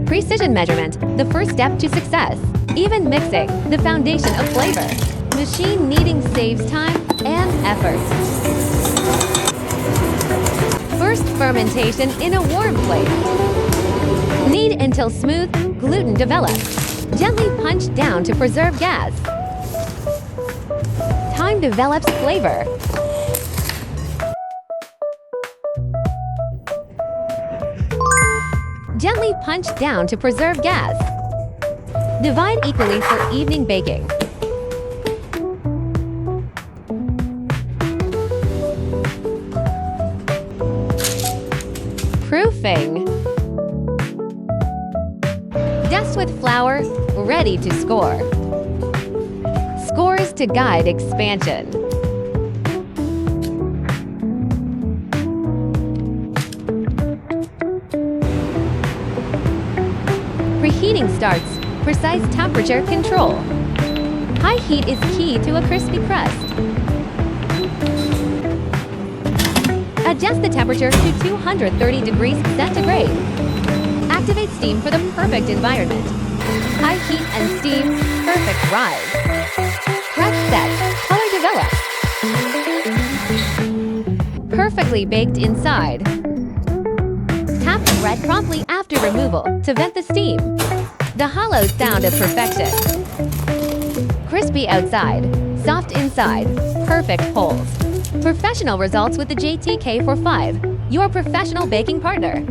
Precision measurement, the first step to success. Even mixing, the foundation of flavor. Machine kneading saves time and effort. First fermentation in a warm place. Knead until smooth, gluten develops. Gently punch down to preserve gas. Time develops flavor. Gently punch down to preserve gas. Divide equally for evening baking. Proofing. Dust with flour, ready to score. Scores to guide expansion. Preheating starts. Precise temperature control. High heat is key to a crispy crust. Adjust the temperature to 230 degrees centigrade. Activate steam for the perfect environment. High heat and steam, perfect rise. Crust set, color develops. Perfectly baked inside. Tap the bread promptly after removal to vent the steam. The hollow sound of perfection. Crispy outside, soft inside, perfect holes. Professional results with the JT-K45, your professional baking partner.